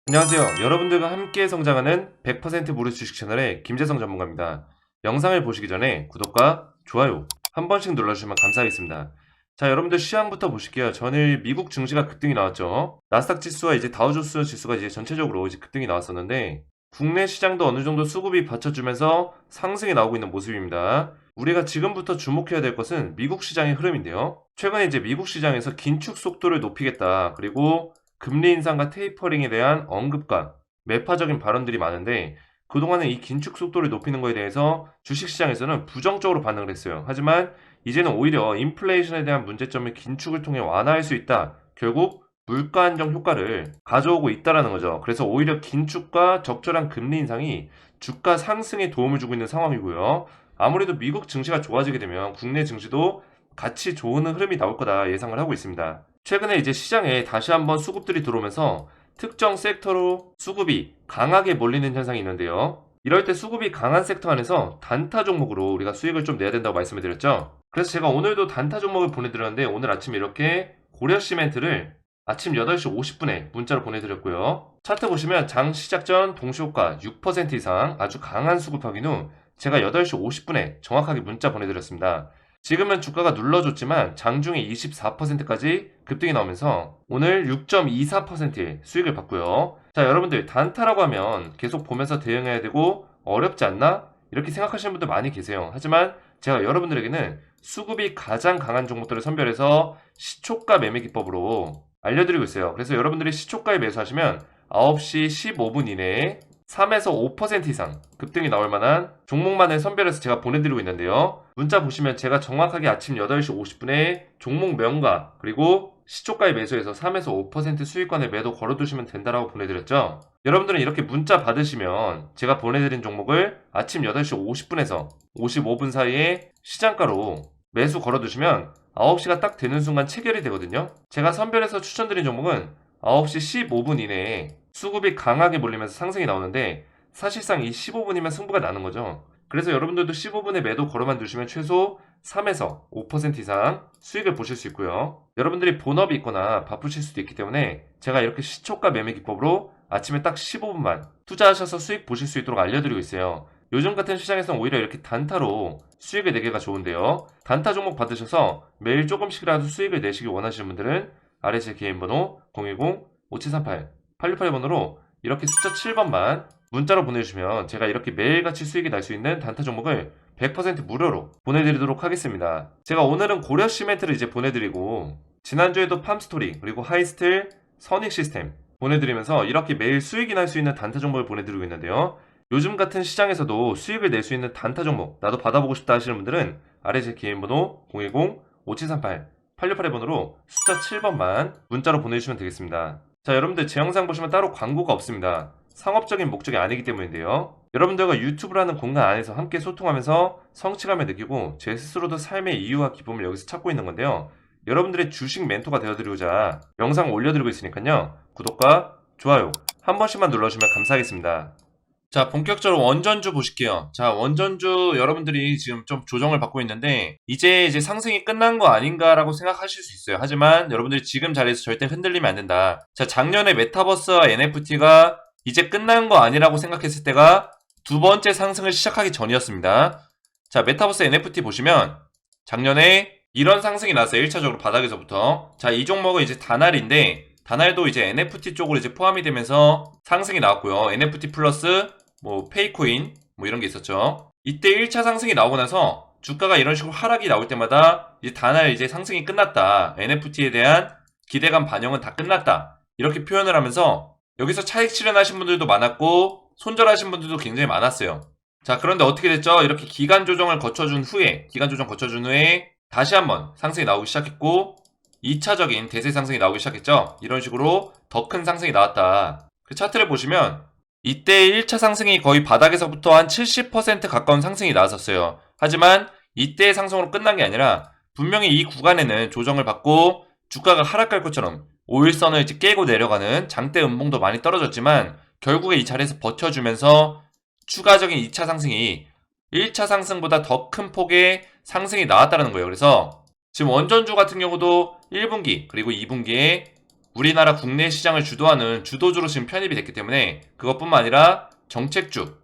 안녕하세요. 여러분들과 함께 성장하는 100% 무료 주식 채널의 김재성 전문가입니다. 영상을 보시기 전에 구독과 좋아요 한 번씩 눌러주시면 감사하겠습니다. 자, 여러분들 시황부터 보실게요. 전일 미국 증시가 급등이 나왔죠. 나스닥 지수와 이제 다우존스 지수가 이제 전체적으로 이제 급등이 나왔었는데 국내 시장도 어느 정도 수급이 받쳐주면서 상승이 나오고 있는 모습입니다. 우리가 지금부터 주목해야 될 것은 미국 시장의 흐름인데요. 최근에 이제 미국 시장에서 긴축 속도를 높이겠다. 그리고 금리 인상과 테이퍼링에 대한 언급과 매파적인 발언들이 많은데 그동안은 이 긴축 속도를 높이는 것에 대해서 주식시장에서는 부정적으로 반응을 했어요. 하지만 이제는 오히려 인플레이션에 대한 문제점을 긴축을 통해 완화할 수 있다. 결국 물가 안정 효과를 가져오고 있다는 거죠. 그래서 오히려 긴축과 적절한 금리 인상이 주가 상승에 도움을 주고 있는 상황이고요. 아무래도 미국 증시가 좋아지게 되면 국내 증시도 같이 좋은 흐름이 나올 거다 예상을 하고 있습니다. 최근에 이제 시장에 다시 한번 수급들이 들어오면서 특정 섹터로 수급이 강하게 몰리는 현상이 있는데요. 이럴 때 수급이 강한 섹터 안에서 단타 종목으로 우리가 수익을 좀 내야 된다고 말씀을 드렸죠. 그래서 제가 오늘도 단타 종목을 보내드렸는데 오늘 아침에 이렇게 고려시멘트를 아침 8시 50분에 문자로 보내드렸고요. 차트 보시면 장 시작 전 동시효과 6% 이상 아주 강한 수급 확인 후 제가 8시 50분에 정확하게 문자 보내드렸습니다. 지금은 주가가 눌러줬지만 장중에 24%까지 급등이 나오면서 오늘 6.24%의 수익을 봤고요. 자, 여러분들 단타라고 하면 계속 보면서 대응해야 되고 어렵지 않나? 이렇게 생각하시는 분들 많이 계세요. 하지만 제가 여러분들에게는 수급이 가장 강한 종목들을 선별해서 시초가 매매 기법으로 알려드리고 있어요. 그래서 여러분들이 시초가에 매수하시면 9시 15분 이내에 3에서 5% 이상 급등이 나올 만한 종목만을 선별해서 제가 보내드리고 있는데요. 문자 보시면 제가 정확하게 아침 8시 50분에 종목 명가 그리고 시초가에 매수해서 3에서 5% 수익권에 매도 걸어두시면 된다라고 보내드렸죠. 여러분들은 이렇게 문자 받으시면 제가 보내드린 종목을 아침 8시 50분에서 55분 사이에 시장가로 매수 걸어두시면 9시가 딱 되는 순간 체결이 되거든요. 제가 선별해서 추천드린 종목은 9시 15분 이내에 수급이 강하게 몰리면서 상승이 나오는데 사실상 이 15분이면 승부가 나는 거죠. 그래서 여러분들도 15분에 매도 걸어만 두시면 최소 3에서 5% 이상 수익을 보실 수 있고요. 여러분들이 본업이 있거나 바쁘실 수도 있기 때문에 제가 이렇게 시초가 매매 기법으로 아침에 딱 15분만 투자하셔서 수익 보실 수 있도록 알려드리고 있어요. 요즘 같은 시장에서는 오히려 이렇게 단타로 수익을 내기가 좋은데요. 단타 종목 받으셔서 매일 조금씩이라도 수익을 내시길 원하시는 분들은 아래 제 개인 번호 010-5738-8681번으로 이렇게 숫자 7번만 문자로 보내주시면 제가 이렇게 매일같이 수익이 날 수 있는 단타 종목을 100% 무료로 보내드리도록 하겠습니다. 제가 오늘은 고려 시멘트를 이제 보내드리고 지난주에도 팜스토리 그리고 하이스틸 선익 시스템 보내드리면서 이렇게 매일 수익이 날 수 있는 단타 종목을 보내드리고 있는데요. 요즘 같은 시장에서도 수익을 낼 수 있는 단타 종목 나도 받아보고 싶다 하시는 분들은 아래 제 개인 번호 010-5738-8681번으로 숫자 7번만 문자로 보내주시면 되겠습니다. 자, 여러분들 제 영상 보시면 따로 광고가 없습니다. 상업적인 목적이 아니기 때문인데요. 여러분들과 유튜브라는 공간 안에서 함께 소통하면서 성취감을 느끼고 제 스스로도 삶의 이유와 기쁨을 여기서 찾고 있는 건데요. 여러분들의 주식 멘토가 되어드리고자 영상 올려드리고 있으니까요. 구독과 좋아요 한 번씩만 눌러주시면 감사하겠습니다. 자, 본격적으로 원전주 보실게요. 자, 원전주 여러분들이 지금 좀 조정을 받고 있는데 이제 상승이 끝난 거 아닌가라고 생각하실 수 있어요. 하지만 여러분들이 지금 자리에서 절대 흔들리면 안 된다. 자, 작년에 메타버스와 NFT가 이제 끝난 거 아니라고 생각했을 때가 두 번째 상승을 시작하기 전이었습니다. 자, 메타버스 NFT 보시면 작년에 이런 상승이 나왔어요. 1차적으로 바닥에서부터. 자, 이 종목은 이제 다날인데 다날도 이제 NFT 쪽으로 이제 포함이 되면서 상승이 나왔고요. NFT 플러스 뭐 페이코인 뭐 이런 게 있었죠. 이때 1차 상승이 나오고 나서 주가가 이런 식으로 하락이 나올 때마다 이제 다날 이제 상승이 끝났다. NFT에 대한 기대감 반영은 다 끝났다. 이렇게 표현을 하면서 여기서 차익 실현하신 분들도 많았고 손절하신 분들도 굉장히 많았어요. 자, 그런데 어떻게 됐죠? 이렇게 기간 조정 거쳐준 후에 다시 한번 상승이 나오기 시작했고 2차적인 대세 상승이 나오기 시작했죠. 이런 식으로 더 큰 상승이 나왔다. 그 차트를 보시면 이때 1차 상승이 거의 바닥에서부터 한 70% 가까운 상승이 나왔었어요. 하지만 이때의 상승으로 끝난 게 아니라 분명히 이 구간에는 조정을 받고 주가가 하락할 것처럼 5일선을 이제 깨고 내려가는 장대 음봉도 많이 떨어졌지만 결국에 이 자리에서 버텨주면서 추가적인 2차 상승이 1차 상승보다 더 큰 폭의 상승이 나왔다는 거예요. 그래서 지금 원전주 같은 경우도 1분기 그리고 2분기에 우리나라 국내 시장을 주도하는 주도주로 지금 편입이 됐기 때문에 그것뿐만 아니라 정책주,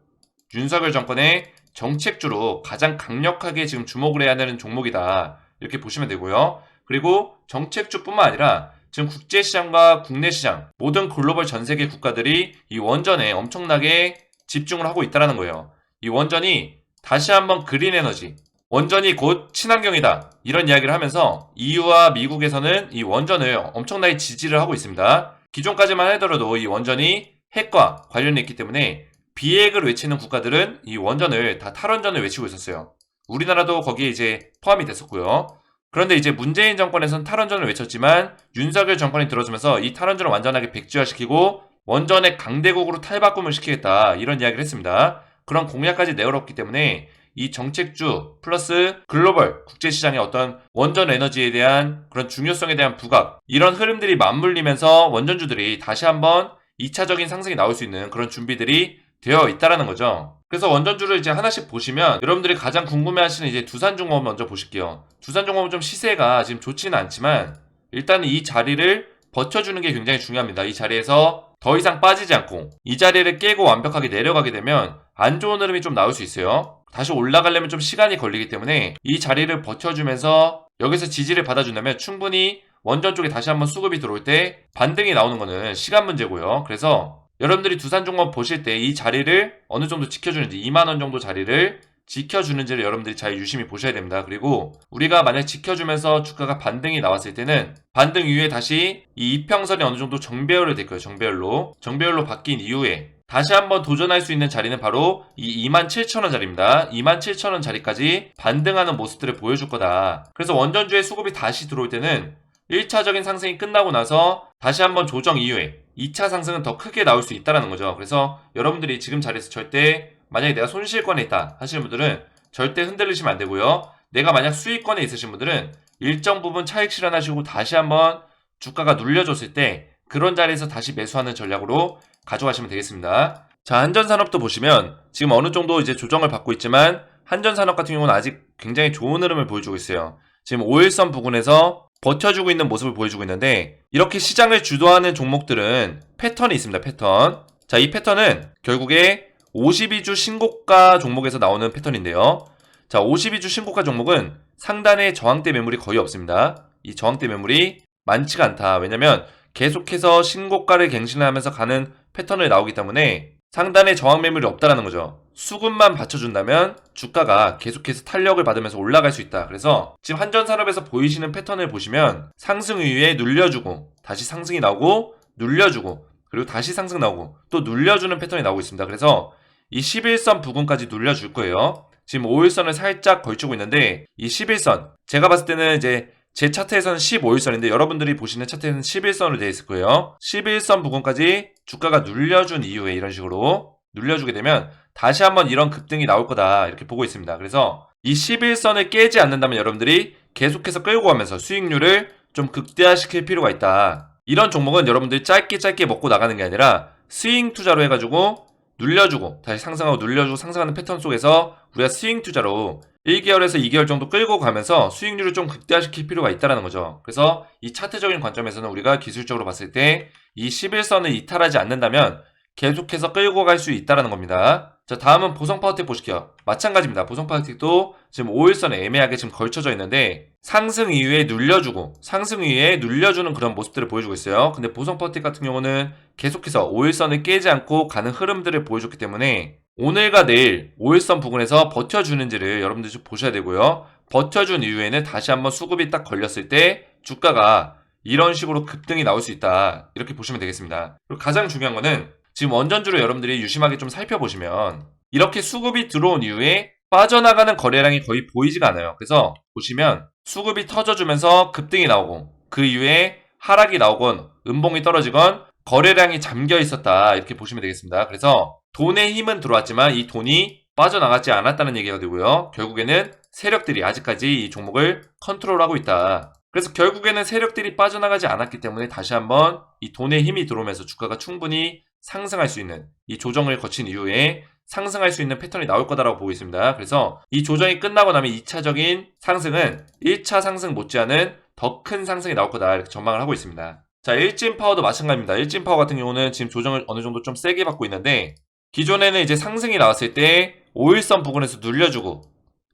윤석열 정권의 정책주로 가장 강력하게 지금 주목을 해야 되는 종목이다. 이렇게 보시면 되고요. 그리고 정책주뿐만 아니라 지금 국제시장과 국내 시장, 모든 글로벌 전 세계 국가들이 이 원전에 엄청나게 집중을 하고 있다는 거예요. 이 원전이 다시 한번 그린 에너지, 원전이 곧 친환경이다. 이런 이야기를 하면서 EU와 미국에서는 이 원전을 엄청나게 지지를 하고 있습니다. 기존까지만 하더라도 이 원전이 핵과 관련이 있기 때문에 비핵을 외치는 국가들은 이 원전을 다 탈원전을 외치고 있었어요. 우리나라도 거기에 이제 포함이 됐었고요. 그런데 이제 문재인 정권에서는 탈원전을 외쳤지만 윤석열 정권이 들어서면서 이 탈원전을 완전하게 백지화시키고 원전의 강대국으로 탈바꿈을 시키겠다. 이런 이야기를 했습니다. 그런 공약까지 내걸었기 때문에 이 정책주 플러스 글로벌 국제시장의 어떤 원전 에너지에 대한 그런 중요성에 대한 부각, 이런 흐름들이 맞물리면서 원전주들이 다시 한번 2차적인 상승이 나올 수 있는 그런 준비들이 되어 있다라는 거죠. 그래서 원전주를 이제 하나씩 보시면 여러분들이 가장 궁금해하시는 이제 두산중공업 먼저 보실게요. 두산중공업은 좀 시세가 지금 좋지는 않지만 일단 이 자리를 버텨주는 게 굉장히 중요합니다. 이 자리에서 더 이상 빠지지 않고 이 자리를 깨고 완벽하게 내려가게 되면 안 좋은 흐름이 좀 나올 수 있어요. 다시 올라가려면 좀 시간이 걸리기 때문에 이 자리를 버텨주면서 여기서 지지를 받아준다면 충분히 원전 쪽에 다시 한번 수급이 들어올 때 반등이 나오는 거는 시간 문제고요. 그래서 여러분들이 두산중공업 보실 때 이 자리를 어느 정도 지켜주는지, 2만원 정도 자리를 지켜주는지를 여러분들이 잘 유심히 보셔야 됩니다. 그리고 우리가 만약 지켜주면서 주가가 반등이 나왔을 때는 반등 이후에 다시 이 이평선이 어느 정도 정배열을 될 거예요. 정배열로 바뀐 이후에 다시 한번 도전할 수 있는 자리는 바로 이 27,000원 자리입니다. 27,000원 자리까지 반등하는 모습들을 보여줄 거다. 그래서 원전주의 수급이 다시 들어올 때는 1차적인 상승이 끝나고 나서 다시 한번 조정 이후에 2차 상승은 더 크게 나올 수 있다는 거죠. 그래서 여러분들이 지금 자리에서 절대 만약에 내가 손실권에 있다 하시는 분들은 절대 흔들리시면 안 되고요. 내가 만약 수익권에 있으신 분들은 일정 부분 차익 실현하시고 다시 한번 주가가 눌려줬을 때 그런 자리에서 다시 매수하는 전략으로 가져가시면 되겠습니다. 자, 한전산업도 보시면 지금 어느 정도 이제 조정을 받고 있지만 한전산업 같은 경우는 아직 굉장히 좋은 흐름을 보여주고 있어요. 지금 5일선 부근에서 버텨주고 있는 모습을 보여주고 있는데 이렇게 시장을 주도하는 종목들은 패턴이 있습니다. 패턴. 자, 이 패턴은 결국에 52주 신고가 종목에서 나오는 패턴인데요. 자, 52주 신고가 종목은 상단에 저항대 매물이 거의 없습니다. 이 저항대 매물이 많지가 않다. 왜냐면 계속해서 신고가를 갱신하면서 가는 패턴을 나오기 때문에 상단에 저항 매물이 없다라는 거죠. 수급만 받쳐준다면 주가가 계속해서 탄력을 받으면서 올라갈 수 있다. 그래서 지금 한전산업에서 보이시는 패턴을 보시면 상승 이후에 눌려주고 다시 상승이 나오고 눌려주고 그리고 다시 상승 나오고 또 눌려주는 패턴이 나오고 있습니다. 그래서 이 11선 부근까지 눌려줄 거예요. 지금 5일선을 살짝 걸치고 있는데 이 11선 제가 봤을 때는 이제 제 차트에서는 15일선인데 여러분들이 보시는 차트에는 11선으로 되어 있을 거예요. 11선 부근까지 주가가 눌려준 이후에 이런 식으로 눌려주게 되면 다시 한번 이런 급등이 나올 거다 이렇게 보고 있습니다. 그래서 이 11선을 깨지 않는다면 여러분들이 계속해서 끌고 가면서 수익률을 좀 극대화시킬 필요가 있다. 이런 종목은 여러분들이 짧게 먹고 나가는 게 아니라 스윙 투자로 해가지고 눌려주고 다시 상승하고 눌려주고 상승하는 패턴 속에서 우리가 스윙 투자로 1개월에서 2개월 정도 끌고 가면서 수익률을 좀 극대화시킬 필요가 있다는 거죠. 그래서 이 차트적인 관점에서는 우리가 기술적으로 봤을 때 이 11선을 이탈하지 않는다면 계속해서 끌고 갈 수 있다는 겁니다. 자, 다음은 보성파워텍 보실게요. 마찬가지입니다. 보성파워텍도 지금 5일선에 애매하게 지금 걸쳐져 있는데 상승 이후에 눌려주고 상승 이후에 눌려주는 그런 모습들을 보여주고 있어요. 근데 보성파워텍 같은 경우는 계속해서 5일선을 깨지 않고 가는 흐름들을 보여줬기 때문에 오늘과 내일 5일선 부근에서 버텨주는지를 여러분들이 좀 보셔야 되고요. 버텨준 이후에는 다시 한번 수급이 딱 걸렸을 때 주가가 이런 식으로 급등이 나올 수 있다. 이렇게 보시면 되겠습니다. 그리고 가장 중요한 거는 지금 원전주를 여러분들이 유심하게 좀 살펴보시면 이렇게 수급이 들어온 이후에 빠져나가는 거래량이 거의 보이지가 않아요. 그래서 보시면 수급이 터져주면서 급등이 나오고 그 이후에 하락이 나오건 음봉이 떨어지건 거래량이 잠겨 있었다. 이렇게 보시면 되겠습니다. 그래서 돈의 힘은 들어왔지만 이 돈이 빠져나가지 않았다는 얘기가 되고요. 결국에는 세력들이 아직까지 이 종목을 컨트롤하고 있다. 그래서 결국에는 세력들이 빠져나가지 않았기 때문에 다시 한번 이 돈의 힘이 들어오면서 주가가 충분히 상승할 수 있는 이 조정을 거친 이후에 상승할 수 있는 패턴이 나올 거다라고 보고 있습니다. 그래서 이 조정이 끝나고 나면 2차적인 상승은 1차 상승 못지않은 더 큰 상승이 나올 거다 이렇게 전망을 하고 있습니다. 자, 일진파워도 마찬가지입니다. 일진파워 같은 경우는 지금 조정을 어느 정도 좀 세게 받고 있는데, 기존에는 이제 상승이 나왔을 때 5일선 부근에서 눌려주고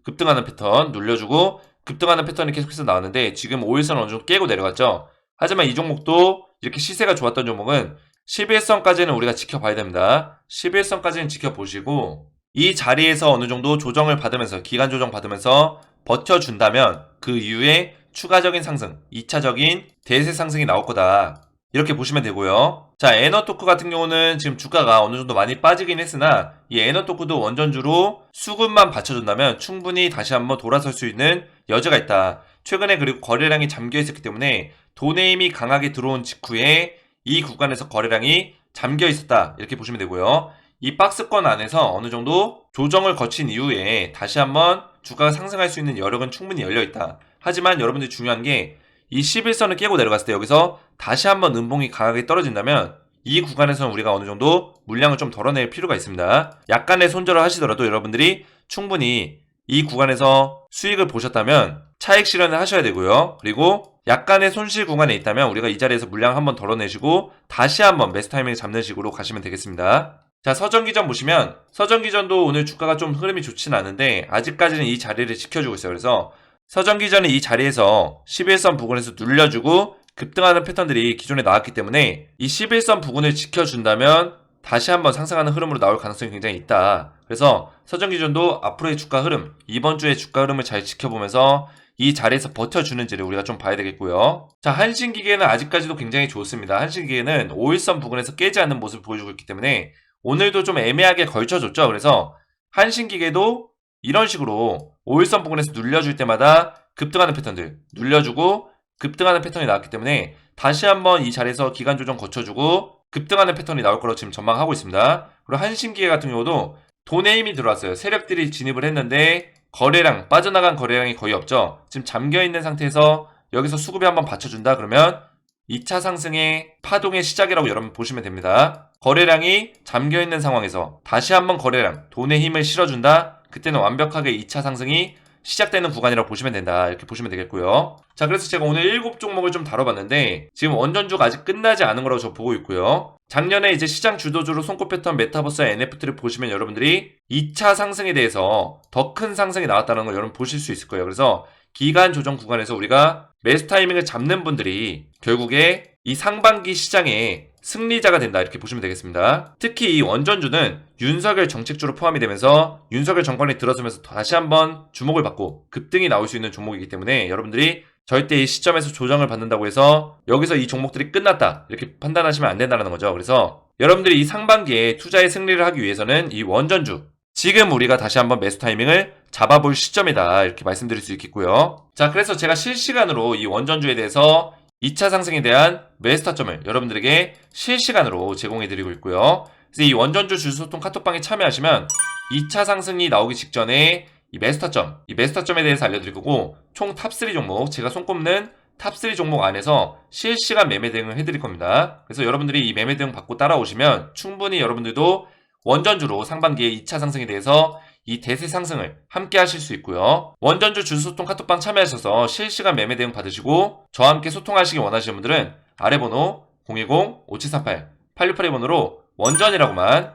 급등하는 패턴, 눌려주고 급등하는 패턴이 계속해서 나왔는데, 지금 5일선 어느 정도 깨고 내려갔죠. 하지만 이 종목도 이렇게 시세가 좋았던 종목은 11선까지는 우리가 지켜봐야 됩니다. 11선까지는 지켜보시고 이 자리에서 어느 정도 조정을 받으면서, 기간 조정 받으면서 버텨준다면 그 이후에 추가적인 상승, 2차적인 대세 상승이 나올 거다, 이렇게 보시면 되고요. 자, 에너토크 같은 경우는 지금 주가가 어느 정도 많이 빠지긴 했으나 이 에너토크도 원전주로 수급만 받쳐준다면 충분히 다시 한번 돌아설 수 있는 여지가 있다. 최근에 그리고 거래량이 잠겨 있었기 때문에 돈의 힘이 강하게 들어온 직후에 이 구간에서 거래량이 잠겨 있었다, 이렇게 보시면 되고요. 이 박스권 안에서 어느 정도 조정을 거친 이후에 다시 한번 주가가 상승할 수 있는 여력은 충분히 열려 있다. 하지만 여러분들이 중요한 게 이 11선을 깨고 내려갔을 때 여기서 다시 한번 음봉이 강하게 떨어진다면 이 구간에서는 우리가 어느 정도 물량을 좀 덜어낼 필요가 있습니다. 약간의 손절을 하시더라도 여러분들이 충분히 이 구간에서 수익을 보셨다면 차익 실현을 하셔야 되고요. 그리고 약간의 손실 구간에 있다면 우리가 이 자리에서 물량 한번 덜어내시고 다시 한번 매수 타이밍을 잡는 식으로 가시면 되겠습니다. 자, 서전기전 보시면 서전기전도 오늘 주가가 좀 흐름이 좋진 않은데 아직까지는 이 자리를 지켜주고 있어요. 그래서 서전기전이 이 자리에서 11선 부근에서 눌려주고 급등하는 패턴들이 기존에 나왔기 때문에 이 11선 부근을 지켜준다면 다시 한번 상승하는 흐름으로 나올 가능성이 굉장히 있다. 그래서 서전기전도 앞으로의 주가 흐름, 이번 주의 주가 흐름을 잘 지켜보면서 이 자리에서 버텨주는지를 우리가 좀 봐야 되겠고요. 자, 한신기계는 아직까지도 굉장히 좋습니다. 한신기계는 5일선 부근에서 깨지 않는 모습을 보여주고 있기 때문에 오늘도 좀 애매하게 걸쳐줬죠. 그래서 한신기계도 이런 식으로 5일선 부근에서 눌려줄 때마다 급등하는 패턴들, 눌려주고 급등하는 패턴이 나왔기 때문에 다시 한번 이 자리에서 기간 조정 거쳐주고 급등하는 패턴이 나올 거라고 지금 전망하고 있습니다. 그리고 한신기계 같은 경우도 돈의 힘이 들어왔어요. 세력들이 진입을 했는데 거래량, 빠져나간 거래량이 거의 없죠. 지금 잠겨있는 상태에서 여기서 수급이 한번 받쳐준다 그러면 2차 상승의 파동의 시작이라고 여러분 보시면 됩니다. 거래량이 잠겨있는 상황에서 다시 한번 거래량, 돈의 힘을 실어준다. 그때는 완벽하게 2차 상승이 시작되는 구간이라고 보시면 된다, 이렇게 보시면 되겠고요. 자, 그래서 제가 오늘 7종목을 좀 다뤄봤는데 지금 원전주가 아직 끝나지 않은 거라고 저 보고 있고요. 작년에 이제 시장 주도주로 손꼽혔던 메타버스와 NFT를 보시면 여러분들이 2차 상승에 대해서 더 큰 상승이 나왔다는 걸 여러분 보실 수 있을 거예요. 그래서 기간 조정 구간에서 우리가 매수 타이밍을 잡는 분들이 결국에 이 상반기 시장에 승리자가 된다, 이렇게 보시면 되겠습니다. 특히 이 원전주는 윤석열 정책주로 포함이 되면서 윤석열 정권이 들어서면서 다시 한번 주목을 받고 급등이 나올 수 있는 종목이기 때문에 여러분들이 절대 이 시점에서 조정을 받는다고 해서 여기서 이 종목들이 끝났다, 이렇게 판단하시면 안 된다는 거죠. 그래서 여러분들이 이 상반기에 투자의 승리를 하기 위해서는 이 원전주, 지금 우리가 다시 한번 매수 타이밍을 잡아볼 시점이다, 이렇게 말씀드릴 수 있겠고요. 자, 그래서 제가 실시간으로 이 원전주에 대해서 2차 상승에 대한 매수 타점을 여러분들에게 실시간으로 제공해드리고 있고요. 그래서 이 원전주 주소통 카톡방에 참여하시면 2차 상승이 나오기 직전에 이 매수 타점, 이 매수 타점에 대해서 알려드릴 거고, 총 탑3 종목, 제가 손꼽는 탑3 종목 안에서 실시간 매매 대응을 해드릴 겁니다. 그래서 여러분들이 이 매매 대응 받고 따라오시면 충분히 여러분들도 원전주로 상반기에 2차 상승에 대해서 이 대세 상승을 함께 하실 수 있고요. 원전주 주소통 카톡방 참여하셔서 실시간 매매 대응 받으시고 저와 함께 소통하시기 원하시는 분들은 아래 번호 010-5738-8682 번호로 원전이라고만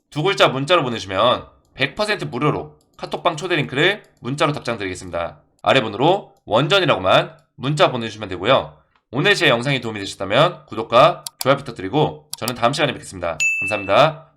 두 글자 문자로 보내주시면 100% 무료로 카톡방 초대 링크를 문자로 답장 드리겠습니다. 아래 번호로 원전이라고만 문자 보내주시면 되고요. 오늘 제 영상이 도움이 되셨다면 구독과 좋아요 부탁드리고 저는 다음 시간에 뵙겠습니다. 감사합니다.